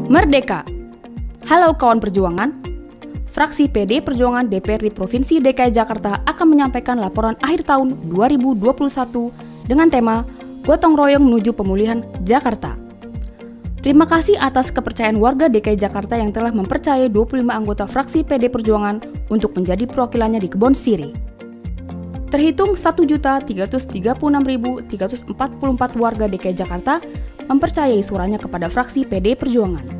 Merdeka! Halo kawan perjuangan, fraksi PD Perjuangan DPRD Provinsi DKI Jakarta akan menyampaikan laporan akhir tahun 2021 dengan tema Gotong Royong Menuju Pemulihan Jakarta. Terima kasih atas kepercayaan warga DKI Jakarta yang telah mempercayai 25 anggota fraksi PD Perjuangan untuk menjadi perwakilannya di Kebon Sirih. Terhitung 1.336.344 warga DKI Jakarta mempercayai suaranya kepada fraksi PD Perjuangan.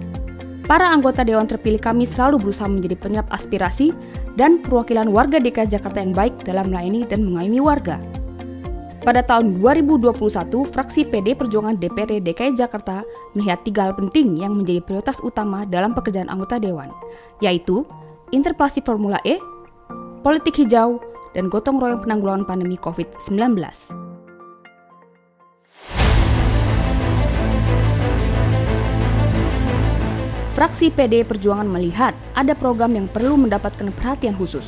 Para anggota Dewan terpilih kami selalu berusaha menjadi penyerap aspirasi dan perwakilan warga DKI Jakarta yang baik dalam melayani dan mengayomi warga. Pada tahun 2021, fraksi PD Perjuangan DPRD DKI Jakarta melihat 3 hal penting yang menjadi prioritas utama dalam pekerjaan anggota Dewan, yaitu interpelasi Formula E, politik hijau, dan gotong royong penanggulangan pandemi COVID-19. Fraksi PD Perjuangan melihat ada program yang perlu mendapatkan perhatian khusus.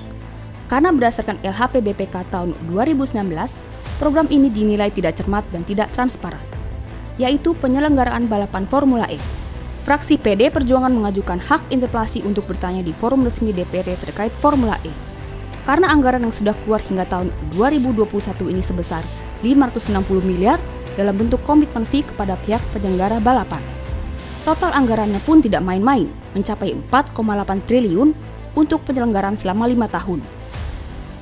Karena berdasarkan LHP BPK tahun 2019, program ini dinilai tidak cermat dan tidak transparan, yaitu penyelenggaraan balapan Formula E. Fraksi PD Perjuangan mengajukan hak interpelasi untuk bertanya di forum resmi DPRD terkait Formula E. Karena anggaran yang sudah keluar hingga tahun 2021 ini sebesar 560 miliar dalam bentuk komitmen fee kepada pihak penyelenggara balapan. Total anggarannya pun tidak main-main, mencapai 4,8 triliun untuk penyelenggaraan selama 5 tahun.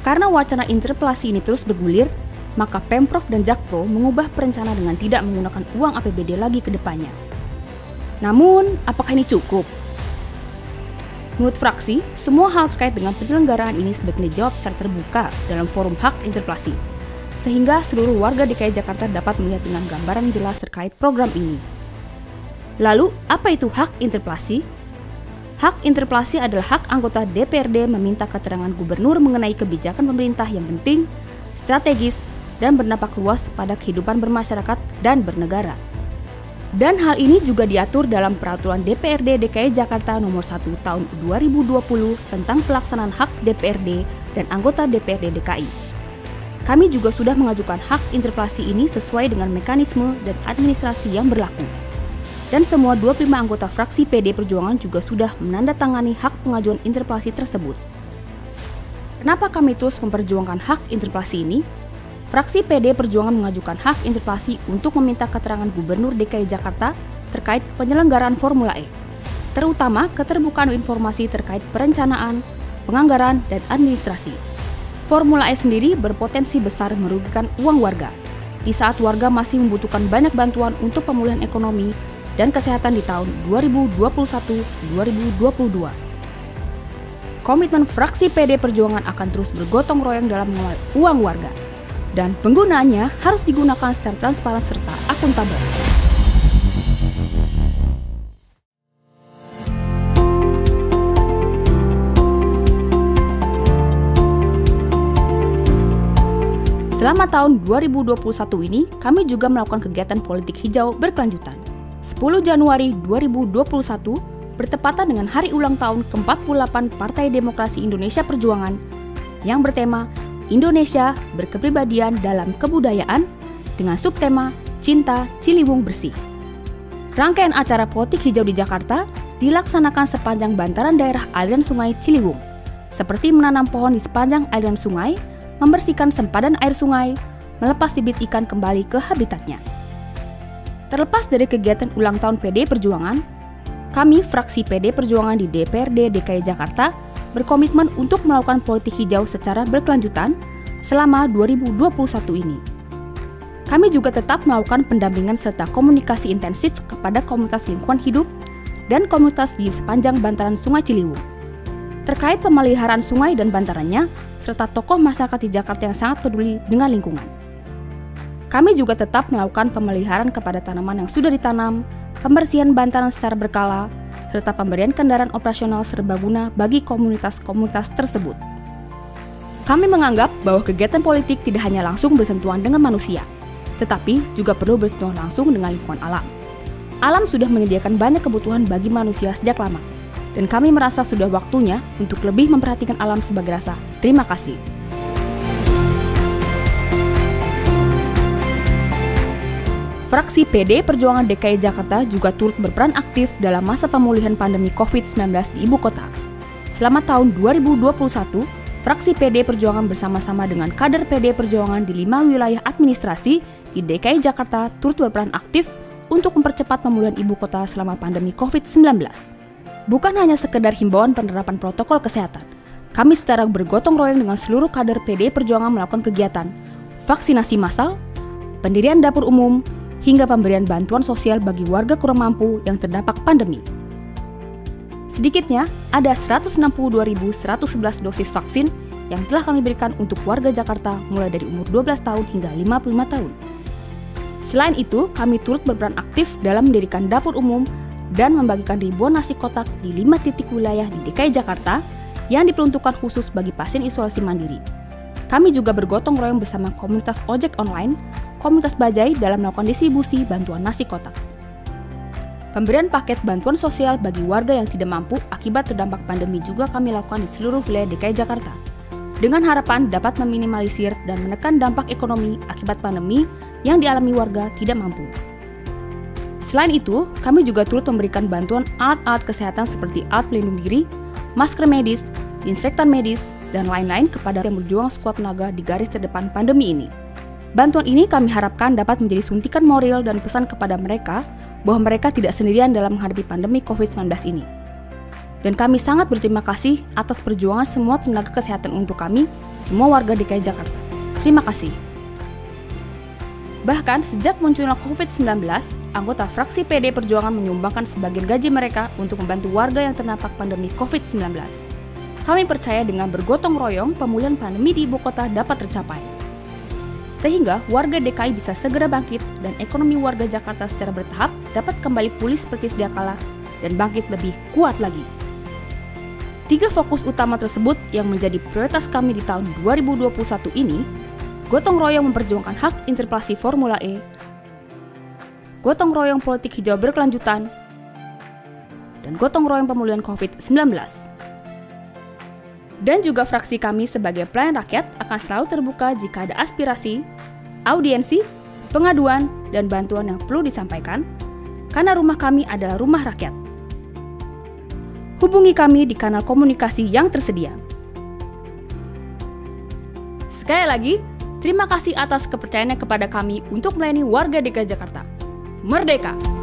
Karena wacana interpelasi ini terus bergulir, maka Pemprov dan Jakpro mengubah perencanaan dengan tidak menggunakan uang APBD lagi ke depannya. Namun, apakah ini cukup? Menurut fraksi, semua hal terkait dengan penyelenggaraan ini sebaiknya dijawab secara terbuka dalam forum hak interpelasi, sehingga seluruh warga DKI Jakarta dapat melihat dengan gambaran jelas terkait program ini. Lalu, apa itu hak interpelasi? Hak interpelasi adalah hak anggota DPRD meminta keterangan gubernur mengenai kebijakan pemerintah yang penting, strategis, dan berdampak luas pada kehidupan bermasyarakat dan bernegara. Dan hal ini juga diatur dalam Peraturan DPRD DKI Jakarta Nomor 1 Tahun 2020 tentang pelaksanaan hak DPRD dan anggota DPRD DKI. Kami juga sudah mengajukan hak interpelasi ini sesuai dengan mekanisme dan administrasi yang berlaku. Dan semua 25 anggota fraksi PD Perjuangan juga sudah menandatangani hak pengajuan interpelasi tersebut. Kenapa kami terus memperjuangkan hak interpelasi ini? Fraksi PD Perjuangan mengajukan hak interpelasi untuk meminta keterangan Gubernur DKI Jakarta terkait penyelenggaraan Formula E, terutama keterbukaan informasi terkait perencanaan, penganggaran, dan administrasi. Formula E sendiri berpotensi besar merugikan uang warga, di saat warga masih membutuhkan banyak bantuan untuk pemulihan ekonomi dan kesehatan di tahun 2021-2022. Komitmen fraksi PD Perjuangan akan terus bergotong royong dalam mengawal uang warga, dan penggunaannya harus digunakan secara transparan serta akuntabel. Selama tahun 2021 ini, kami juga melakukan kegiatan politik hijau berkelanjutan. 10 Januari 2021 bertepatan dengan hari ulang tahun ke-48 Partai Demokrasi Indonesia Perjuangan yang bertema Indonesia Berkepribadian dalam Kebudayaan dengan subtema Cinta Ciliwung Bersih. Rangkaian acara politik hijau di Jakarta dilaksanakan sepanjang bantaran daerah aliran sungai Ciliwung, seperti menanam pohon di sepanjang aliran sungai, membersihkan sempadan air sungai, melepas bibit ikan kembali ke habitatnya. Terlepas dari kegiatan ulang tahun PD Perjuangan, kami fraksi PD Perjuangan di DPRD DKI Jakarta berkomitmen untuk melakukan politik hijau secara berkelanjutan selama 2021 ini. Kami juga tetap melakukan pendampingan serta komunikasi intensif kepada komunitas lingkungan hidup dan komunitas di sepanjang bantaran Sungai Ciliwung terkait pemeliharaan sungai dan bantarannya, serta tokoh masyarakat di Jakarta yang sangat peduli dengan lingkungan. Kami juga tetap melakukan pemeliharaan kepada tanaman yang sudah ditanam, pembersihan bantaran secara berkala, serta pemberian kendaraan operasional serbaguna bagi komunitas-komunitas tersebut. Kami menganggap bahwa kegiatan politik tidak hanya langsung bersentuhan dengan manusia, tetapi juga perlu bersentuhan langsung dengan lingkungan alam. Alam sudah menyediakan banyak kebutuhan bagi manusia sejak lama, dan kami merasa sudah waktunya untuk lebih memperhatikan alam sebagai rasa terima kasih. Fraksi Fraksi PD Perjuangan DKI Jakarta juga turut berperan aktif dalam masa pemulihan pandemi COVID-19 di ibu kota. Selama tahun 2021, fraksi PD Perjuangan bersama-sama dengan kader PD Perjuangan di 5 wilayah administrasi di DKI Jakarta turut berperan aktif untuk mempercepat pemulihan ibu kota selama pandemi COVID-19. Bukan hanya sekedar himbauan penerapan protokol kesehatan, kami secara bergotong royong dengan seluruh kader PD Perjuangan melakukan kegiatan vaksinasi massal, pendirian dapur umum, hingga pemberian bantuan sosial bagi warga kurang mampu yang terdampak pandemi. Sedikitnya, ada 162.111 dosis vaksin yang telah kami berikan untuk warga Jakarta mulai dari umur 12 tahun hingga 55 tahun. Selain itu, kami turut berperan aktif dalam mendirikan dapur umum dan membagikan ribuan nasi kotak di 5 titik wilayah di DKI Jakarta yang diperuntukkan khusus bagi pasien isolasi mandiri. Kami juga bergotong royong bersama komunitas ojek online, komunitas bajai dalam melakukan distribusi bantuan nasi kotak. Pemberian paket bantuan sosial bagi warga yang tidak mampu akibat terdampak pandemi juga kami lakukan di seluruh wilayah DKI Jakarta, dengan harapan dapat meminimalisir dan menekan dampak ekonomi akibat pandemi yang dialami warga tidak mampu. Selain itu, kami juga turut memberikan bantuan alat-alat kesehatan seperti alat pelindung diri, masker medis, disinfektan medis, dan lain-lain kepada yang berjuang sekuat tenaga di garis terdepan pandemi ini. Bantuan ini kami harapkan dapat menjadi suntikan moral dan pesan kepada mereka bahwa mereka tidak sendirian dalam menghadapi pandemi COVID-19 ini. Dan kami sangat berterima kasih atas perjuangan semua tenaga kesehatan untuk kami, semua warga DKI Jakarta. Terima kasih. Bahkan sejak munculnya COVID-19, anggota fraksi PD Perjuangan menyumbangkan sebagian gaji mereka untuk membantu warga yang terdampak pandemi COVID-19. Kami percaya dengan bergotong royong, pemulihan pandemi di ibu kota dapat tercapai. Sehingga warga DKI bisa segera bangkit dan ekonomi warga Jakarta secara bertahap dapat kembali pulih seperti sedia kala dan bangkit lebih kuat lagi. 3 fokus utama tersebut yang menjadi prioritas kami di tahun 2021 ini, gotong royong memperjuangkan hak interpelasi Formula E, gotong royong politik hijau berkelanjutan, dan gotong royong pemulihan COVID-19. Dan juga fraksi kami sebagai pelayan rakyat akan selalu terbuka jika ada aspirasi, audiensi, pengaduan, dan bantuan yang perlu disampaikan, karena rumah kami adalah rumah rakyat. Hubungi kami di kanal komunikasi yang tersedia. Sekali lagi, terima kasih atas kepercayaannya kepada kami untuk melayani warga DKI Jakarta. Merdeka!